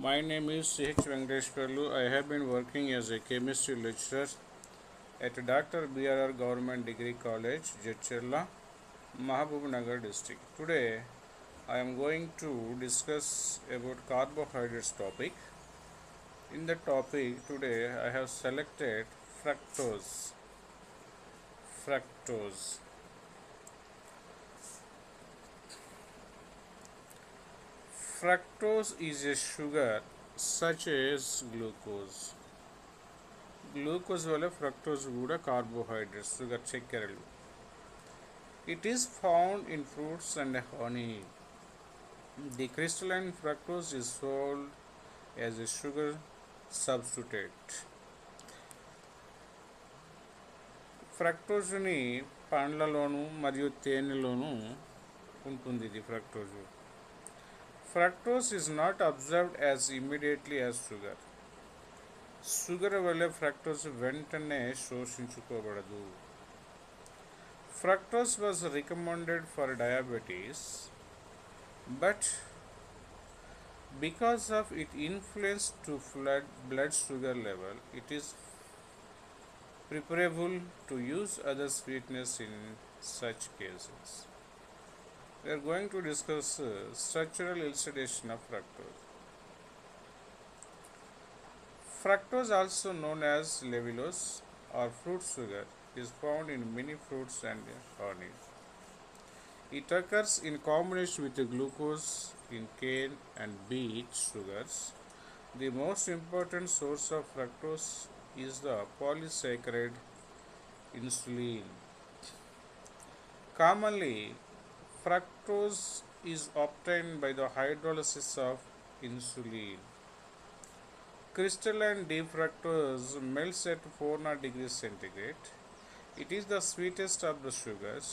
My name is C.H. Venkateshwarlu. I have been working as a chemistry lecturer at Dr. B.R.R. Government Degree College, Jadcherla, Mahabubnagar district. Today, I am going to discuss about carbohydrates topic. In the topic today, I have selected fructose. Fructose. Fructose is a sugar such as glucose. Glucose vale fructose kuda carbohydrates, sugar chekkerelu. It is found in fruits and honey. The crystalline fructose is sold as a sugar substitute. ఫ్రక్టోజ్ని పండ్లలోను మరియు తేనెలోను ఉంటుంది. ఇది fructose. Fructose is not observed as immediately as sugar. Sugar వల్ల fructose వెంటనే శోషించుకోబడదు. Fructose was recommended for diabetes, but because of its influence to blood sugar level, it is preferable to use other sweeteners in such cases. We are going to discuss structural elucidation of fructose. Fructose, also known as levulose or fruit sugar, is found in many fruits and honey. It occurs in combination with glucose in cane and beet sugars. The most important source of fructose is the polysaccharide insulin. Commonly, fructose is obtained by the hydrolysis of insulin. Crystalline deep fructose melts at 400 degrees centigrade. It is the sweetest of the sugars,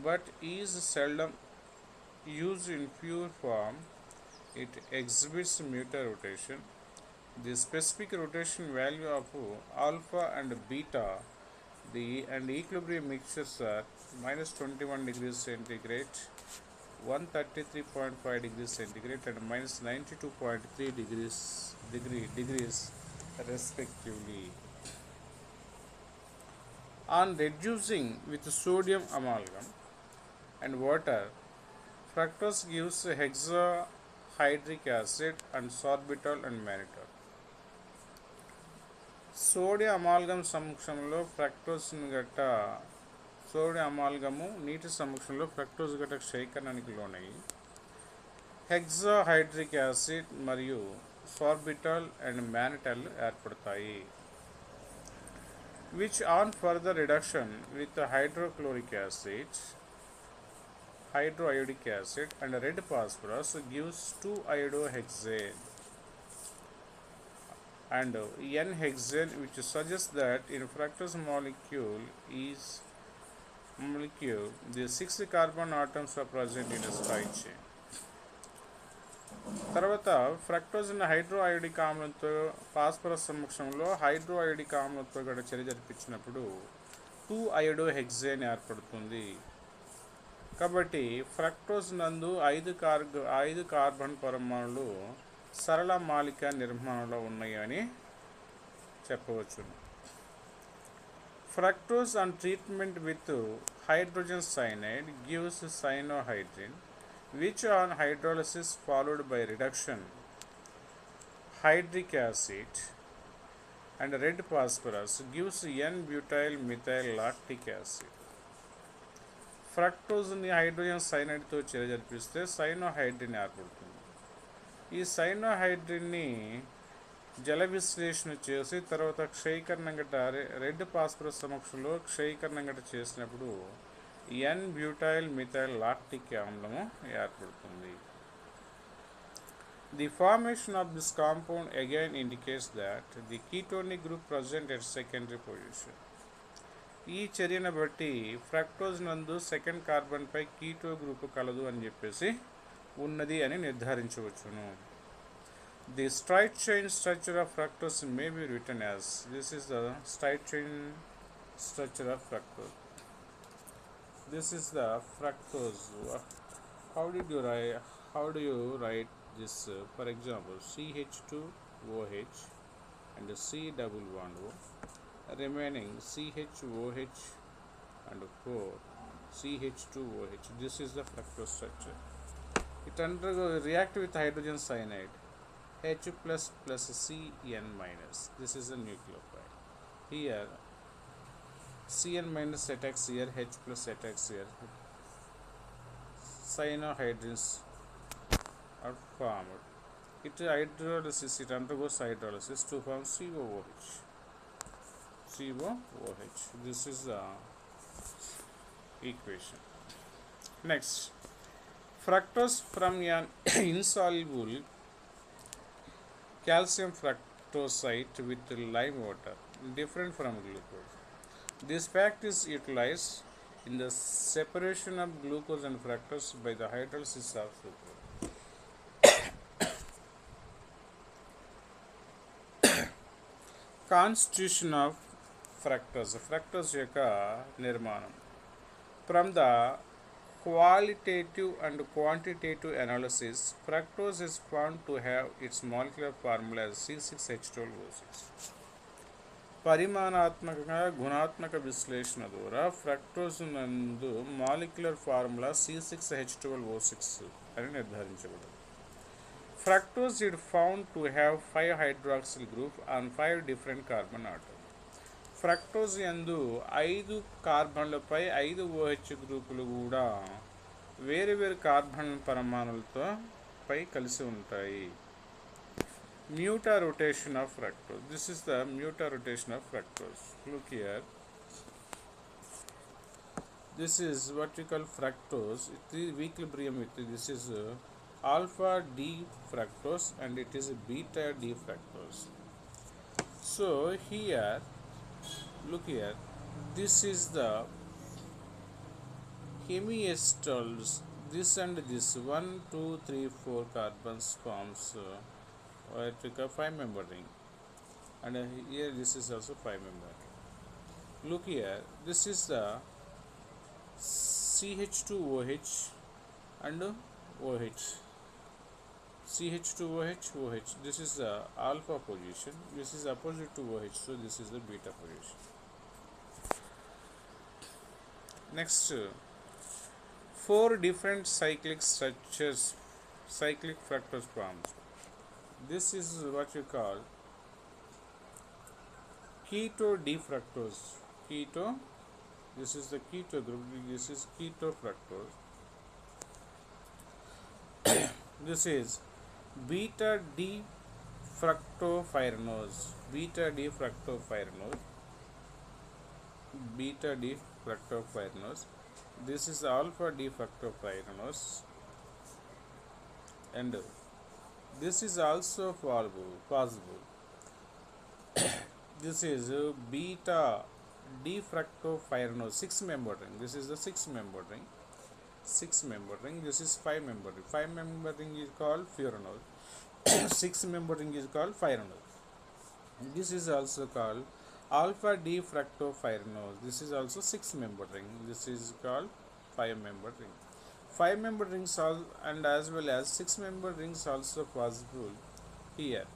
but is seldom used in pure form. It exhibits mutarotation. The specific rotation value of alpha and beta and equilibrium mixtures are minus 21 degrees centigrade, 133.5 degrees centigrade and minus 92.3 degrees respectively. On reducing with sodium amalgam and water, fructose gives hexahydric acid and sorbitol and mannitol. Sodium amalgam సమక్షంలో fructose గట్ట sodium amalgam నీటి సమక్షంలో fructose గట్ట క్షయకరణానికి లోనయ్యి hexahydric acid మరియు sorbitol and mannitol ఏర్పడతాయి. which on further reduction with hydroiodic acid and red phosphorus gives 2-iodohexane and N-hexane, which suggests that in fructose molecule the 6 carbon atoms are present in a side chain. తర్వాత ఫ్రక్టోజ్ని హైడ్రోఐడిక్ ఆమ్లంతో phosphorus సమక్షంలో హైడ్రోఐడిక్ ఆమ్లంతో కూడా చర్య జరిపించినప్పుడు 2-iodohexane ఏర్పడుతుంది. కాబట్టి fructose నందు 5 carbon పరమాణులు సరళ మాలిక నిర్మాణంలో ఉన్నాయి అని చెప్పవచ్చు. Fructose on treatment with hydrogen cyanide gives cyanohydrin, which on hydrolysis followed by reduction hydric acid and red phosphorus gives N-butyl methyl lactic acid. ఫ్రక్టోజ్ని హైడ్రోజన్ సైనైడ్తో చర్య జరిపిస్తే సైనోహైడ్రిన్ ఏర్పడుతుంది. ఈ సైనోహైడ్రిన్ని జల విశ్లేషణ చేసి తర్వాత క్షయీకరణం గట్ట రెడ్ ఫాస్ఫరస్ సమక్షంలో క్షయీకరణం గట్ట చేసినప్పుడు N-butyl methyl lactic ఆమ్లము ఏర్పడుతుంది. The formation of this compound again indicates that the ketonic group present at secondary position. ఈ చర్యను బట్టి ఫ్రక్టోజ్ నందు సెకండ్ కార్బన్ పై కీటో గ్రూప్ కలదు అని చెప్పేసి ఉన్నది అని నిర్ధారించవచ్చును. The straight chain structure of fructose may be written as this is the straight chain structure of fructose. This is the fructose. How do you write This, for example, CH2OH and C double bond O, remaining CHOH and 4 CH2OH. This is the fructose structure. It react with hydrogen cyanide H plus plus Cn minus. This is a nucleophile. Here Cn minus attacks here, H plus attacks here. Cyanohydrins are formed. It undergoes hydrolysis to form COOH. COOH. This is the equation. Next, fructose from an insoluble calcium fructoside with lime water, different from glucose. This fact is utilized in the separation of glucose and fructose by the hydrolysis of sucrose. Constitution of fructose. Fructose యొక్క నిర్మాణం. From the qualitative and quantitative analysis, fructose is found to have its molecular formula as C6H12O6. పరిమాణాత్మక గుణాత్మక విశ్లేషణ ద్వారా fructose నందు molecular formula C6H12O6 అని నిర్ధారించబడింది. Fructose is found to have 5 hydroxyl group on 5 different carbon atoms. Fructose యందు 5 కార్బన్లపై 5 OH గ్రూపులు కూడా వేరు వేరు కార్బన్ పరమాణులతో పై కలిసి ఉంటాయి. Muta rotation of fructose. This is the muta rotation of fructose. Look here. This is what we call fructose. It is equilibrium with this is alpha D fructose and it is beta D fructose. So here, look here. This is the hemiacetal. This and this 1, 2, 3, 4 carbons forms. I took a 5-member ring, and here this is also 5-member ring. Look here, this is the CH2OH and OH. CH2OH, OH. This is the alpha position. This is opposite to OH, so this is the beta position. Next, 4 different cyclic structures, cyclic fructose forms. This is what you call keto D-fructose. Keto, this is the keto group, this is keto fructose. This is beta D-fructopyranose. Beta D-fructopyranose. Beta D-fructopyranose. This is alpha D-fructopyranose. And this is also possible. This is beta D-fructopyranose 6-member ring. This is the 6-member ring. 6-member ring. This is 5-member ring. 5-member ring is called furanose. 6-member ring is called pyranose. This is also called alpha D-fructopyranose. This is also 6-member ring. This is called 5-member ring. 5-member rings and as well as 6-member rings also possible here.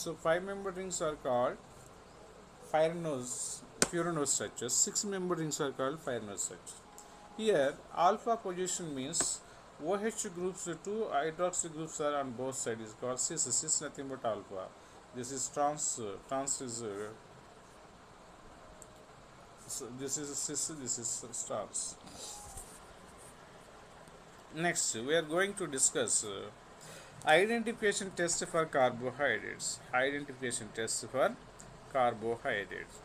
So 5-member rings are called furanose structures. 6-member rings are called pyranose structures. Here alpha position means OH groups, 2 hydroxy groups are on both sides, is called cis. Cis nothing but alpha. This is trans is this is cis, this is trans. Next, we are going to discuss identification test for carbohydrates. Identification test for carbohydrates.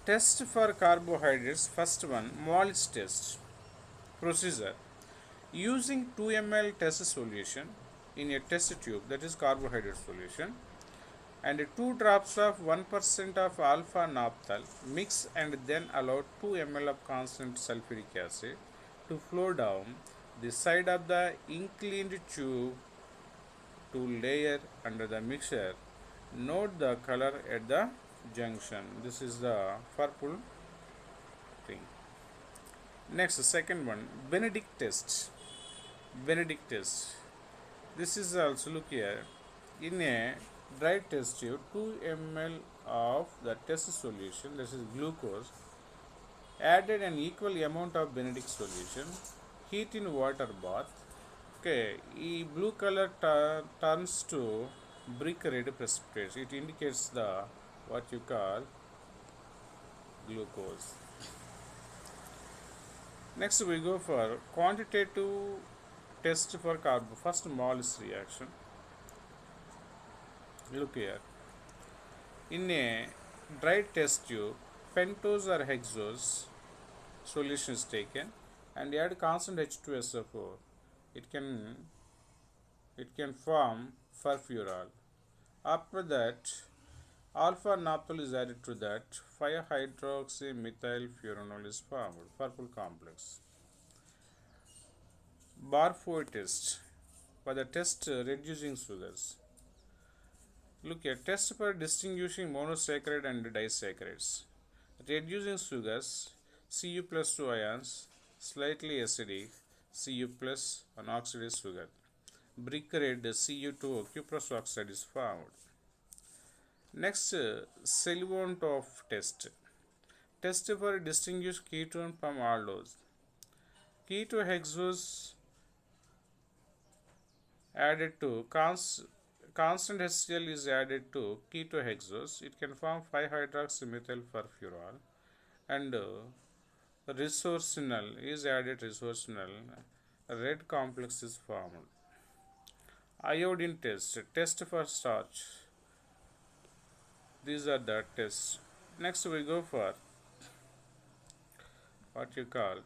Test for carbohydrates. First one, Moll's test. Procedure: using 2 ml test solution in a test tube, that is carbohydrate solution, and 2 drops of 1% of alpha naphthol, mix and then allow 2 ml of constant sulfuric acid to flow down the side of the inclined tube to layer under the mixture. Note the color at the junction. This is the purple thing. Next, second one, Benedict test. Benedict test. This is also, look here, in a dry test tube 2 ml of the test solution, this is glucose, added an equal amount of Benedict solution, heat in water bath. Okay, blue color turns to brick red precipitate. It indicates the what you call glucose. Next we go for quantitative test for carbon. First Moles reaction. Look here. In a dry test tube, pentose or hexose solution is taken and add constant H2SO4. It can form furfural. After that, alpha naphthol is added to that. 5-hydroxymethylfuranol is formed. Purple complex. Barfoed test for the test reducing sugars. Look at test for distinguishing monosaccharide and disaccharides. Reducing sugars, Cu plus 2 ions, slightly acidic, Cu plus an oxidized sugar. Brick red Cu2 cuprous oxide is formed. Next, Selivanov test. Test for distinguish ketone from aldose. Ketohexose added to constant HCl is added to ketohexose. It can form 5-hydroxymethylfurfural and resorcinol is added. Resorcinol, red complex is formed. Iodine test for starch. These are the tests. Next we go for what you call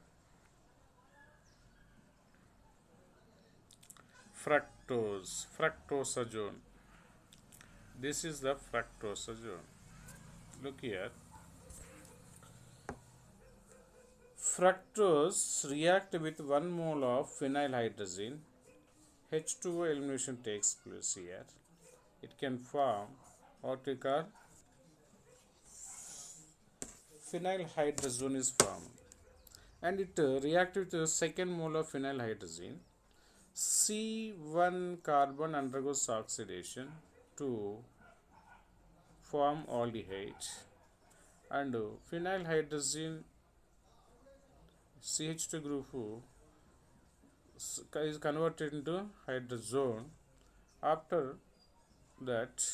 fructosazone. This is the fructosazone. Look here. Fructose react with 1 mole of phenylhydrazine. H2O elimination takes place here. It can form what we call phenylhydrazone is formed, and it reacts with the second mole of phenylhydrazine. C1 carbon undergoes oxidation to form aldehyde, and phenylhydrazine CH2 group is converted into hydrazone. After that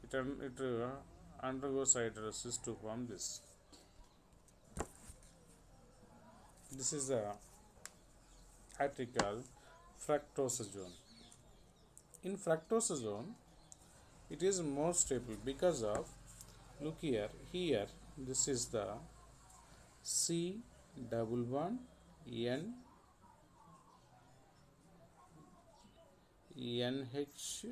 it undergoes hydrolysis to form this. This is the article fructosazone. In fructosazone, it is more stable because of, look here, this is the C double bond N NH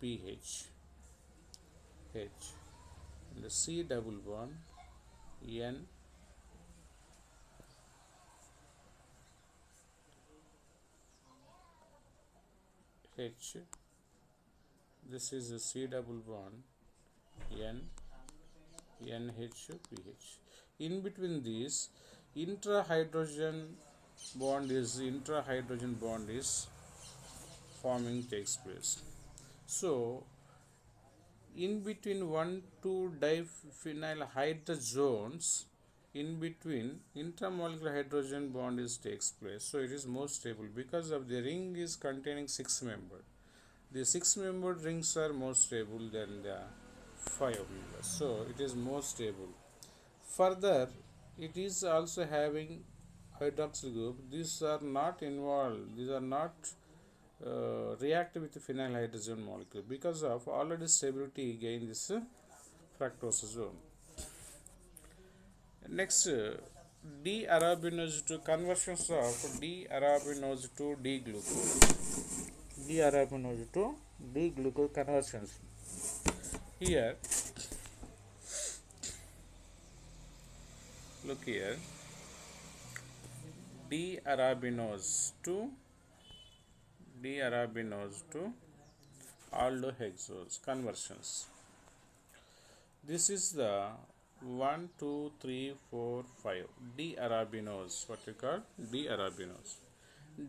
PH and the C double bond N H. This is the C double bond NH2PH. In between these, intrahydrogen bond is forming takes place. So in between 1,2 diphenylhydrozones, in between intramolecular hydrogen bond is takes place. So it is more stable because of the ring is containing 6 members. The 6 membered rings are more stable than the 5 members. So it is more stable. Further, it is also having hydroxyl group. These are not involved. These are not react with the phenylhydrazone molecule because of already stability gain this fructosazone. Next, D-arabinose to conversions of D-arabinose to D-glucose. D-arabinose to D-glucose conversions. Here, look here, D-arabinose to aldohexose conversions. This is the 1, 2, 3, 4, 5 D-arabinose. What we call D-arabinose.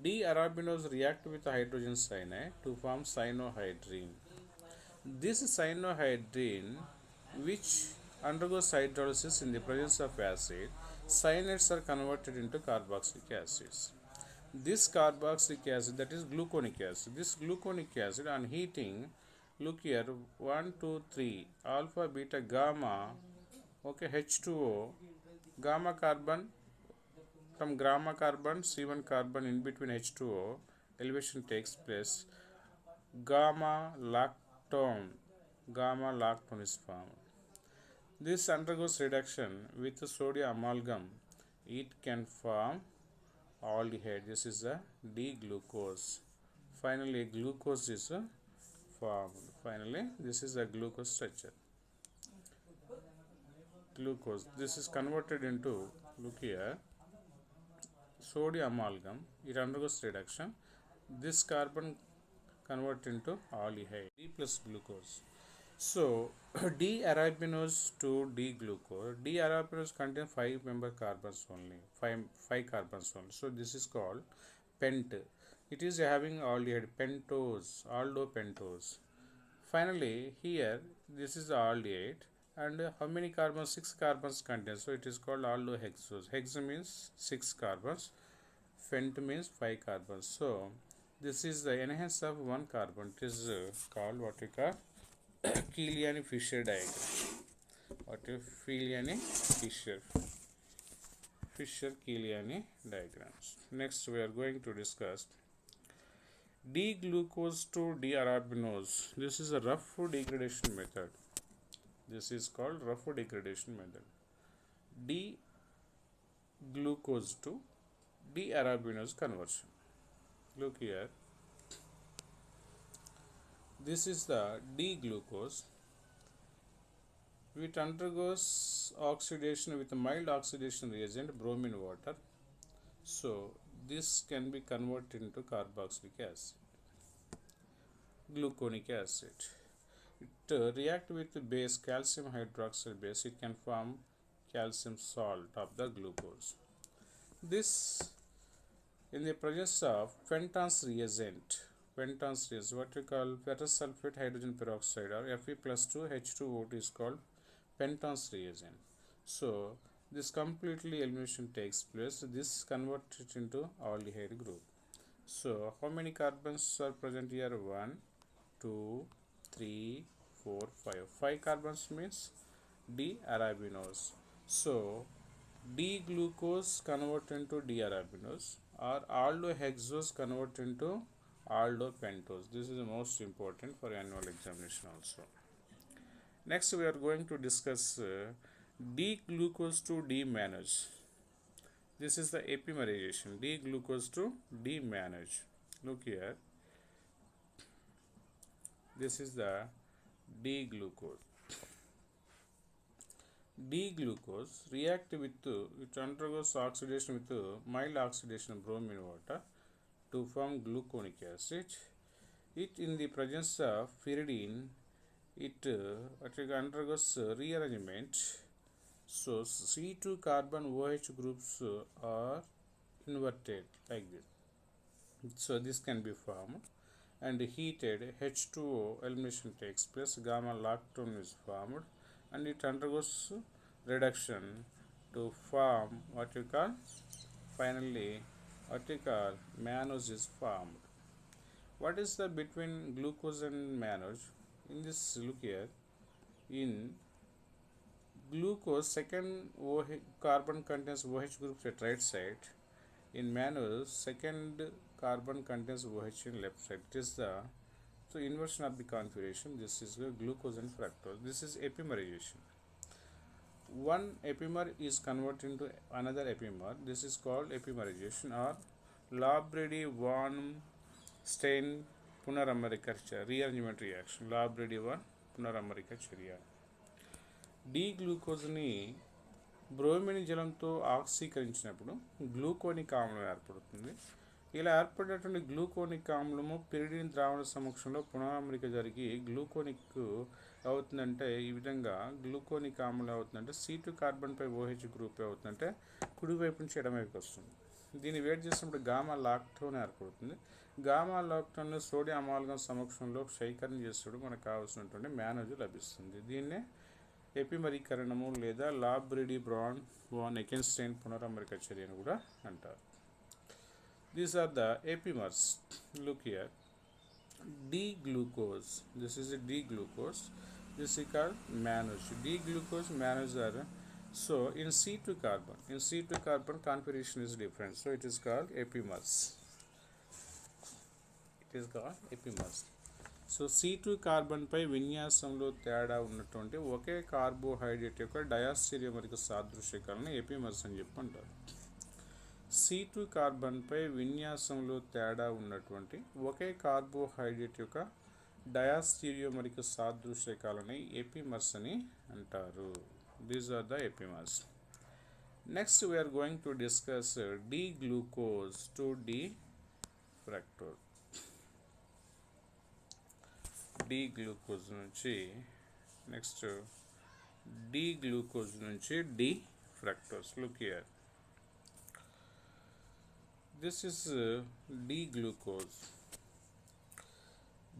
D-arabinose react with hydrogen cyanide to form cyanohydrine. This cyanohydrine, which undergoes hydrolysis in the presence of acid, cyanides are converted into carboxylic acids. This carboxylic acid, that is gluconic acid, this gluconic acid on heating, look here, 1, 2, 3, alpha, beta, gamma, okay, H2O, gamma carbon, from gamma carbon, C1 carbon in between H2O, elevation takes place, gamma lactone is formed. This undergoes reduction with sodium amalgam. It can form aldehyde. This is a D-glucose. Finally, glucose is formed. Finally, this is a glucose structure. Glucose. This is converted into, look here, sodium amalgam. It undergoes reduction. This carbon convert into aldehyde, D plus glucose. So D-arabinose to D-glucose. D-arabinose contains 5 carbons only, five carbons only. So this is called pent. It is having aldehyde, aldopentose. Finally, here this is the aldehyde, and how many carbons? 6 carbons contains. So it is called aldohexose. Hex means 6 carbons. Fent means 5 carbons. So this is the enhance of 1 carbon. It is called what we call Keeling-Fisher diagram. What is Fisher-Keeling diagrams. Next, we are going to discuss D-glucose to D-arabinose. This is a rough degradation method. This is called rough degradation method. D-glucose to D-arabinose conversion. Look here. This is the D-glucose, which undergoes oxidation with a mild oxidation reagent, bromine water. So this can be converted into carboxylic acid, gluconic acid. It react with the base, calcium hydroxide base. It can form calcium salt of the glucose. This in the presence of Fenton's reagent, what we call ferrous sulfate hydrogen peroxide, or Fe plus 2 H2O2 is called Fenton's reagent. So this completely elimination takes place. This converted into aldehyde group. So how many carbons are present here? 1, 2, 3, 4, 5. 5 carbons means D-arabinose. So D-glucose convert into D-arabinose, or aldohexose convert into aldopentose. This is the most important for annual examination also. Next, we are going to discuss D-glucose to D-mannose. This is the epimerization. D-glucose to D-mannose. Look here. This is the D-glucose. D-glucose react with, it undergoes oxidation with mild oxidation bromine water to form gluconic acid. It in the presence of pyridine, it undergoes rearrangement. So C2 carbon OH groups are inverted like this. So this can be formed, and heated H2O elimination takes place. Gamma lactone is formed, and it undergoes reduction to form what you call, finally what you call mannose is formed. What is the between glucose and mannose? In this, look here, in glucose, second OH carbon contains OH groups at right side. In mannose, second carbon contains OH in left side. It is the inversion of the configuration. This is glucose and fructose. This is epimerization. One epimer is converted into another epimer. This is called epimerization, or Labredi-von Stein punaramericulture rearrangement reaction. Labredi-von punaramericulture. D-గ్లూకోజ్ని bromine జలంతో ఆక్సీకరించినప్పుడు gluconic ఆమ్లం ఏర్పడుతుంది. ఇలా ఏర్పడినటువంటి gluconic ఆమ్లము pyridine ద్రావణ సమక్షంలో పునరామరిక జరిగి gluconic అవుతుందంటే ఈ విధంగా గ్లూకోనిక్ ఆమ్లం అవుతుందంటే C2 కార్బన్పై OH గ్రూప్ అవుతుందంటే కుడివైపు నుంచి ఎడమవైపుకి వస్తుంది. దీన్ని వేడి చేసినప్పుడు గామా లాక్టోన్ ఏర్పడుతుంది. గామా లాక్టోన్ సోడియం అమాల్గం సమక్షంలో క్షయీకరణ చేసేటప్పుడు మనకు కావాల్సినటువంటి మ్యానోజ్ లభిస్తుంది. దీన్నే ఎపిమరీకరణము లేదా లాబ్రిడి బ్రాన్ వాన్ ఎకెన్స్టైన్ పునరమరిక చర్య అని కూడా అంటారు. These are the epimers. Look here, D-glucose, this is a D-glucose, this is called mannose. D-glucose, mannose are, so in C2 carbon configuration is different, so it is called epimers. So C2 కార్బన్పై విన్యాసంలో తేడా ఉన్నటువంటి ఒకే carbohydrate యొక్క డయాస్టీరియోమరిక సాదృశ్యకాలను epimers అని చెప్పి అంటారు. C2 కార్బన్పై విన్యాసంలో తేడా ఉన్నటువంటి ఒకే carbohydrate యొక్క డయాస్టీరియోమరిక సాదృశ్యకాలని epimers అని అంటారు. These are the epimers. Next we're going to discuss D-glucose to D-fructose. D-glucose నుంచి నెక్స్ట్ D-glucose నుంచి D-fructose. Look here, this is D-glucose.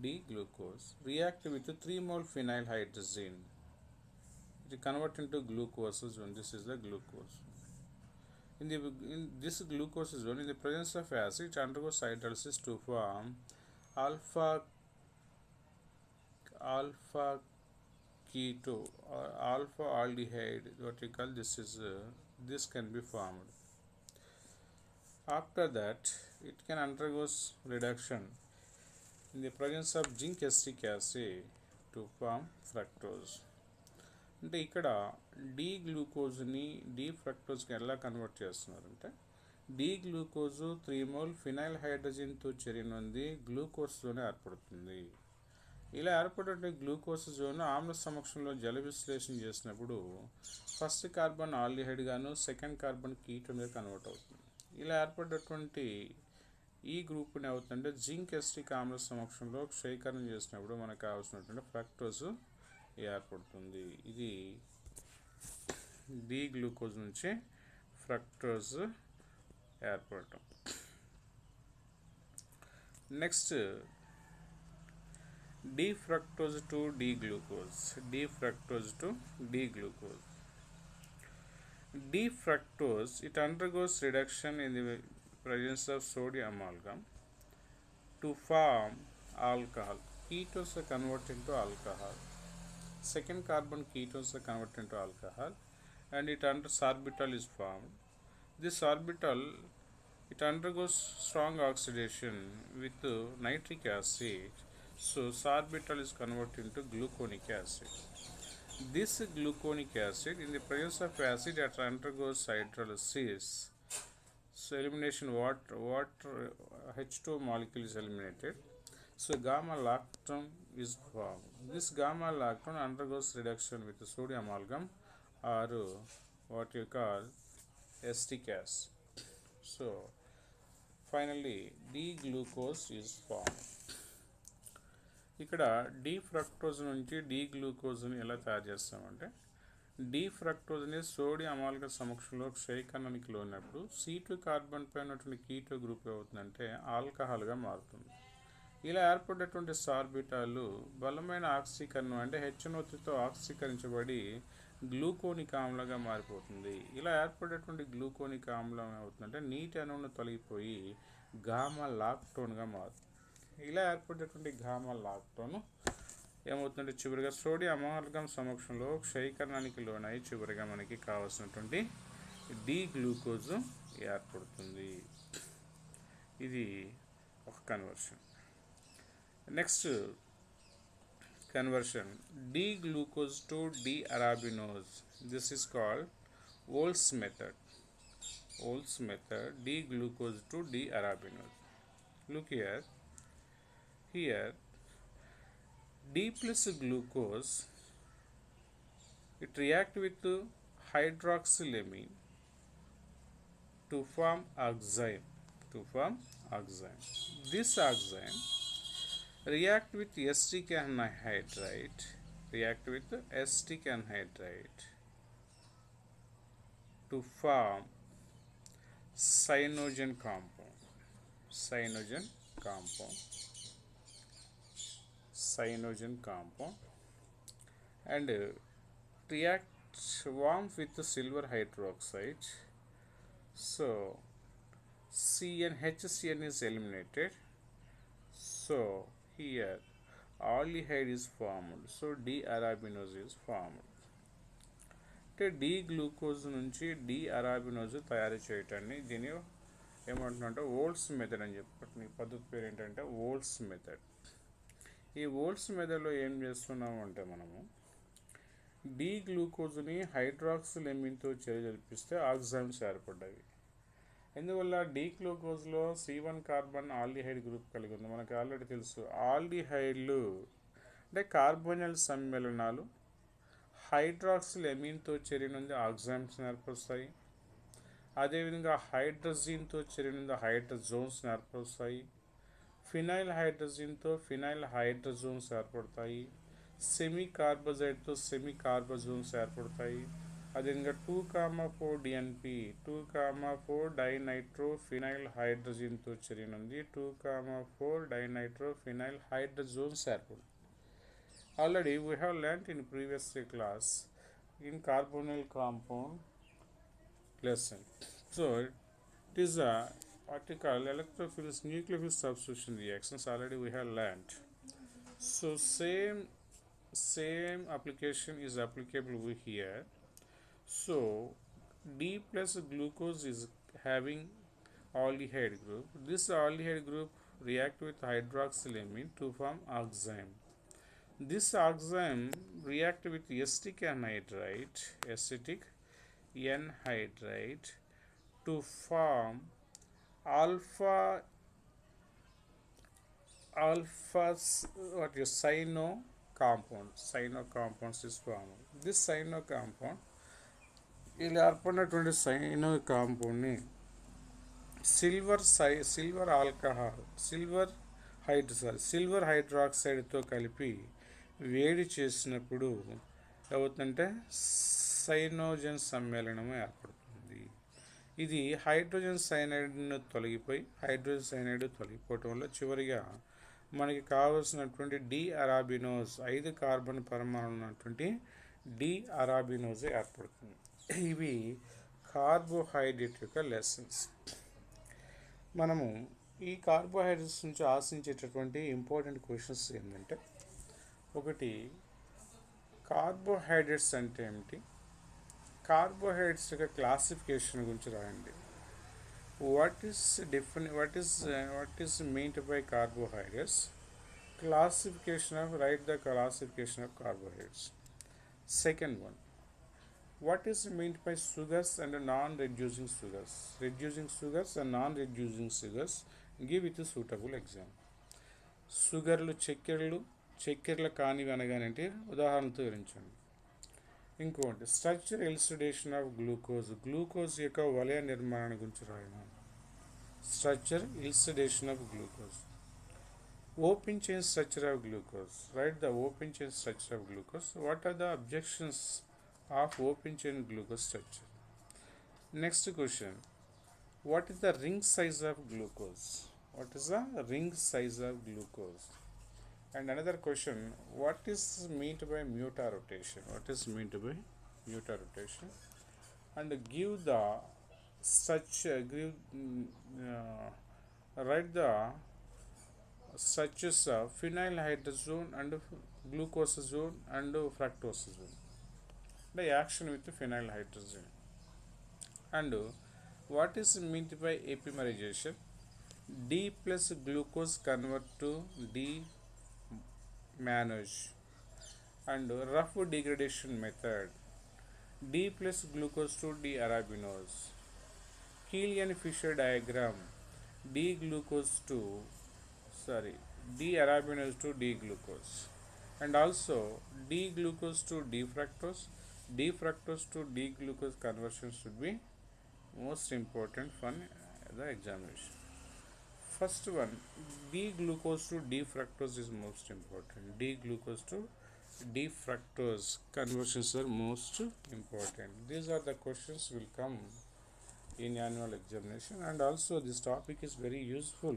D-glucose react with 3 mole phenyl hydrazine. It convert into glucose when this is the glucose. In this glucose is one in the presence of acid, it undergoes hydrolysis to form alpha keto or alpha aldehyde. What we call this is this can be formed. After that, it can undergo reduction in the presence of zinc acetic acid to form fructose. అంటే ఇక్కడ D-గ్లూకోజ్ని D-ఫ్రక్టోజ్కి ఎలా convert చేస్తున్నారంటే D-గ్లూకోజు 3 mole phenyl హైడ్రోజన్తో చేరినది గ్లూకోజ్తోనే ఏర్పడుతుంది. ఇలా ఏర్పడే glucose zone ఆమ్ల సమక్షంలో జల విశ్లేషణ చేసినప్పుడు ఫస్ట్ కార్బన్ ఆల్డిహైడ్ గాను సెకండ్ కార్బన్ కీటోన్గా కన్వర్ట్ అవుతుంది. ఇలా ఏర్పడేటువంటి ఈ గ్రూప్ని అవుతుందంటే జింక్ ఎసిటిక్ ఆమ్ల సమక్షంలో క్షయీకరణ చేసినప్పుడు మనకు కావాల్సినటువంటి ఫ్రక్టోజ్ ఏర్పడుతుంది. ఇది D-గ్లూకోజ్ నుంచి ఫ్రక్టోజ్ ఏర్పడటం. Next D-fructose to D-glucose. D-fructose to D-glucose. D-fructose, it undergoes reduction in the presence of sodium amalgam to form alcohol. Ketones are converted into alcohol. Second carbon ketones are converted into alcohol, and it orbital is formed. This orbital, it undergoes strong oxidation with nitric acid. So sorbitol is converted into gluconic acid. This gluconic acid, in the presence of acid, it undergoes hydrolysis. So elimination, water H2 molecule is eliminated. So gamma lactone is formed. This gamma lactone undergoes reduction with the sodium amalgam or what you call acetic acid. So finally D-glucose is formed. ఇక్కడ D-ఫ్రక్టోజ్ నుంచి D-గ్లూకోజ్ని ఎలా తయారు చేస్తామంటే D-ఫ్రక్టోజ్ని sodium amalgam సమక్షంలో క్షయీకరణానికి లోనప్పుడు C2 carbon పై ఉన్నటువంటి keto group అవుతుందంటే ఆల్కహాల్గా మారుతుంది. ఇలా ఏర్పడేటువంటి సార్బిటాలు బలమైన ఆక్సీకరణం అంటే HNO3తో ఆక్సీకరించబడి గ్లూకోనిక్ ఆమ్లంగా మారిపోతుంది. ఇలా ఏర్పడేటువంటి గ్లూకోనిక్ ఆమ్లం ఏమవుతుందంటే నీటి అణువును తొలగిపోయి గామా లాక్టోన్గా మారుతుంది. ఇలా ఏర్పడేటువంటి గామా లాక్టోన్ ఏమవుతుందంటే చివరిగా సోడియం అమాల్గం సమక్షంలో క్షయీకరణానికి లోనై చివరిగా మనకి కావాల్సినటువంటి D-గ్లూకోజ్ ఏర్పడుతుంది. ఇది ఒక conversion. Next conversion D glucose to D arabinose. This is called Wohl's method. D glucose to D arabinose. Look here D plus glucose, it react with hydroxylamine to form oxime. This oxime react with acetic anhydride react with acetic anhydride to form cyanogen compound. Cyanogen compound. Cyanogen compound and react warm with the silver hydroxide. So HCN is eliminated. So here aldehyde is formed. So D-arabinose is formed. అంటే D glucose నుంచి D అరాబినోజ్ తయారు చేయటాన్ని దీని ఏమంటున్నారంటే wholes method అని చెప్పి పద్ధతి పేరు ఏంటంటే ఓల్స్ మెథడ్. ఈ ఓల్స్ మెథడ్లో ఏం చేస్తున్నాము అంటే మనము డి గ్లూకోజ్ని హైడ్రాక్సిల్ ఎమిన్తో జరిపిస్తే ఆక్సిజన్స్ ఏర్పడ్డాయి. ఎందువల్ల డి గ్లూకోజ్లో C1 కార్బన్ ఆల్డిహైడ్ గ్రూప్ కలిగి ఉంది. మనకు ఆల్రెడీ తెలుసు ఆల్డిహైడ్లు అంటే కార్బోనిల్ సమ్మేళనాలు హైడ్రాక్సిల్ ఎమిన్తో చర్య నుండి ఆక్సిజన్స్ ఏర్పరుస్తాయి. అదేవిధంగా హైడ్రజిన్తో చర్య నుండి హైడ్రజోన్స్ ఏర్పరుస్తాయి. ఫినైల్ హైడ్రజిన్తో ఫినైల్ హైడ్రజోన్స్ ఏర్పడతాయి. సెమీ కార్బోజైడ్తో సెమీ కార్బోజోన్స్ ఏర్పడతాయి. అదేవిధంగా 2,4 డిఎన్పి 2,4 డైనైట్రో ఫినైల్ హైడ్రజిన్తో చర్య నుండి 2,4 డైనైట్రో ఫినైల్ హైడ్రజోన్స్ ఏర్పడతాయి. Already we have learnt in previous class in carbonyl compound lesson. So it is a article electrophiles nucleophile substitution reactions. Already we have learnt. So same application is applicable over here. So D plus glucose is having aldehyde group. This aldehyde group react with hydroxylamine to form oxime. This oxime react with acetic anhydride to form alpha what is cyano compounds is formed. This cyano compound ఇలా ఏర్పడినటువంటి cyano కాంపౌండ్ని silver హైడ్రాక్సైడ్తో కలిపి వేడి చేసినప్పుడు ఏమవుతుందంటే cyanogen సమ్మేళనం ఏర్పడుతుంది. ఇది hydrogen సైనైడ్ను తొలగిపోవటం వల్ల చివరిగా మనకి కావలసినటువంటి D-అరాబినోజ్ 5 కార్బన్ పరమాణులు ఉన్నటువంటి D-అరాబినోజ్ ఏర్పడుతుంది. ఇవి కార్బోహైడ్రేట్ యొక్క లెసన్స్. మనము ఈ కార్బోహైడ్రేట్స్ నుంచి ఆశించేటటువంటి ఇంపార్టెంట్ క్వశ్చన్స్ ఏంటంటే, ఒకటి కార్బోహైడ్రేట్స్ అంటే ఏమిటి, కార్బోహైడ్రేట్స్ యొక్క క్లాసిఫికేషన్ గురించి రాయండి. What is meant by carbohydrates, write the classification of carbohydrates. Second one, what is meant by sugars and non-reducing sugars? Reducing sugars and non-reducing sugars, give it a suitable example. షుగర్లు చక్కెరలు కానివి అనగానంటే ఉదాహరణతో వివరించండి. ఇంకోటి structure elucidation of glucose యొక్క వలయ నిర్మాణం గురించి రాయమని. Structure elucidation of glucose. Open chain structure of glucose, write the open chain structure of glucose. What are the objections of open chain glucose structure? Next question, what is the ring size of glucose? What is the ring size of glucose? And another question, what is meant by mutarotation? What is meant by mutarotation? And give the write the structures of phenyl hydrazone and glucosazone and fructosazone. The action with the phenyl hydrazine. And what is meant by epimerization? D plus glucose convert to D-mannose. And rough degradation method, D plus glucose to D-arabinose. Killian-Fisher diagram, D-arabinose to D-glucose. And also D-glucose to D-fructose. D-fructose to D-glucose conversion should be most important for the examination. First one, D-glucose to D-fructose is most important. D-glucose to D fructose conversions are most important. These are the questions will come in annual examination, and also this topic is very useful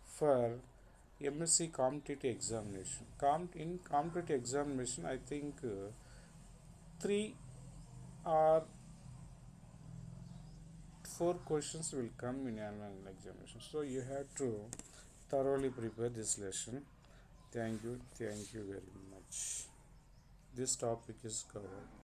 for MSc competitive examination. In competitive examination, I think 3 or 4 questions will come in annual examination. So you have to thoroughly prepare this lesson. Thank you very much. This topic is covered.